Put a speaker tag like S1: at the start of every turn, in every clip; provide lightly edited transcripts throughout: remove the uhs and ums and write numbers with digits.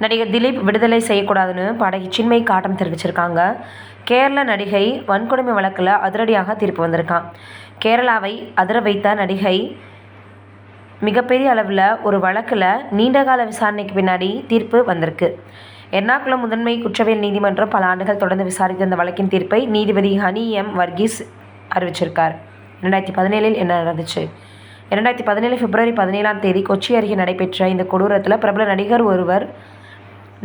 S1: நடிகர் திலீப் விடுதலை செய்யக்கூடாதுன்னு பாடகி சின்மயி காட்டம் தெரிவிச்சிருக்காங்க. கேரள நடிகை வன்கொடுமை வழக்கில் அதிரடியாக தீர்ப்பு வந்திருக்கான். கேரளாவை அதிர வைத்த நடிகை மிகப்பெரிய அளவில் ஒரு வழக்கில் நீண்டகால விசாரணைக்கு பின்னாடி தீர்ப்பு வந்திருக்கு. எர்ணாகுளம் முதன்மை குற்றவியல் நீதிமன்றம் பல ஆண்டுகள் தொடர்ந்து விசாரித்த இந்த வழக்கின் தீர்ப்பை நீதிபதி ஹனி எம் வர்கீஸ் அறிவிச்சிருக்கார். 2017 என்ன நடந்துச்சு? 2017 பிப்ரவரி 17 கொச்சி அருகே நடைபெற்ற இந்த கொடூரத்தில் பிரபல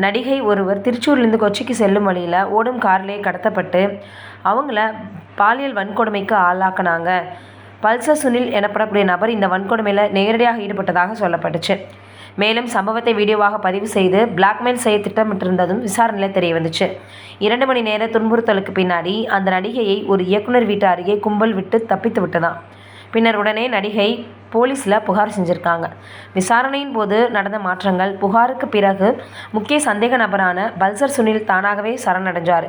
S1: நடிகை ஒருவர் திருச்சூர்லேருந்து கொச்சிக்கு செல்லும் வழியில் ஓடும் காரிலே கடத்தப்பட்டு அவங்கள பாலியல் வன்கொடுமைக்கு ஆளாக்குனாங்க. பல்சர் சுனில் எனப்படக்கூடிய நபர் இந்த வன்கொடுமையில் நேரடியாக ஈடுபட்டதாக சொல்லப்பட்டுச்சு. மேலும் சம்பவத்தை வீடியோவாக பதிவு செய்து பிளாக்மெயில் செய்ய திட்டமிட்டிருந்ததும் விசாரணையில் தெரிய வந்துச்சு. 2 மணி நேர துன்புறுத்தலுக்கு பின்னாடி அந்த நடிகையை ஒரு இயக்குனர் வீட்டு அருகே கும்பல் விட்டு தப்பித்து விட்டதாம். பின்னர் உடனே நடிகை போலீஸில் புகார் செஞ்சுருக்காங்க. விசாரணையின் போது நடந்த மாற்றங்கள். புகாருக்கு பிறகு முக்கிய சந்தேக நபரான பல்சர் சுனில் தானாகவே சரணடைஞ்சார்.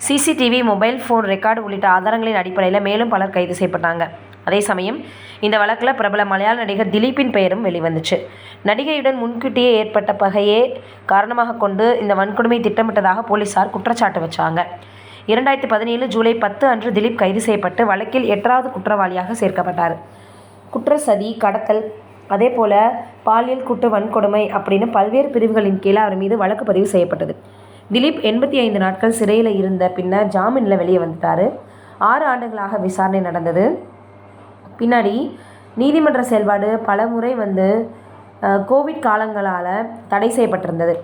S1: சிசிடிவி, மொபைல் ஃபோன் ரெக்கார்டு உள்ளிட்ட ஆதாரங்களின் அடிப்படையில் மேலும் பலர் கைது செய்யப்பட்டாங்க. அதே சமயம் இந்த வழக்கில் பிரபல மலையாள நடிகர் திலீப்பின் பெயரும் வெளிவந்துச்சு. நடிகையுடன் முன்கூட்டியே ஏற்பட்ட பகையே காரணமாக கொண்டு இந்த வன்கொடுமை திட்டமிட்டதாக போலீசார் குற்றச்சாட்டு வச்சாங்க. 2017 ஜூலை 10 அன்று திலீப் கைது செய்யப்பட்டு வழக்கில் 8வது குற்றவாளியாக சேர்க்கப்பட்டார். குற்ற சதி, கடத்தல், அதேபோல் பாலியல் குற்ற வன்கொடுமை அப்படின்னு பல்வேறு பிரிவுகளின் கீழே அவர் மீது வழக்கு பதிவு செய்யப்பட்டது. திலீப் 85 நாட்கள் சிறையில் இருந்த பின்னர் ஜாமீனில் வெளியே வந்துட்டார். 6 ஆண்டுகளாக விசாரணை நடந்தது. பின்னாடி நீதிமன்ற செயல்பாடு பல முறை கோவிட் காலங்களால் தடை செய்யப்பட்டிருந்தது.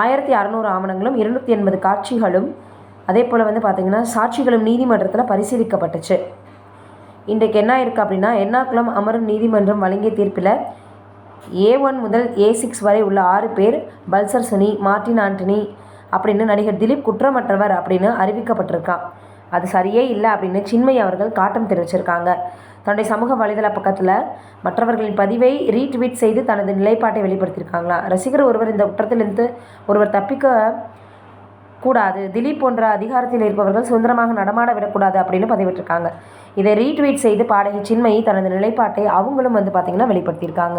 S1: 1600 ஆவணங்களும் 280 காட்சிகளும் அதே போல் பார்த்திங்கன்னா சாட்சிகளும் நீதிமன்றத்தில் பரிசீலிக்கப்பட்டுச்சு. இன்றைக்கு என்ன இருக்குது அப்படின்னா, எர்ணாகுளம் அமரும் நீதிமன்றம் வழங்கிய தீர்ப்பில் A1 முதல் A6 வரை உள்ள 6 பேர் பல்சர் சுனி, மார்ட்டின் ஆண்டனி அப்படின்னு நடிகர் திலீப் குற்றமற்றவர் அப்படின்னு அறிவிக்கப்பட்டிருக்கான். அது சரியே இல்லை அப்படின்னு சின்மயி அவர்கள் காட்டம் தெரிவிச்சிருக்காங்க. தன்னுடைய சமூக வலைதள பக்கத்தில் மற்றவர்களின் பதிவை ரீட்வீட் செய்து தனது நிலைப்பாட்டை வெளிப்படுத்தியிருக்காங்களாம். ரசிகர் ஒருவர் இந்த குற்றத்திலிருந்து ஒருவர் தப்பிக்க கூடாது, திலீப் போன்ற அதிகாரத்தில் இருப்பவர்கள் சுதந்திரமாக நடமாட விடக்கூடாது அப்படின்னு பதிவிட்டிருக்காங்க. இதை ரீட்வீட் செய்து பாடகி சின்மயி தனது நிலைப்பாட்டை அவங்களும் பார்த்திங்கன்னா வெளிப்படுத்தியிருக்காங்க.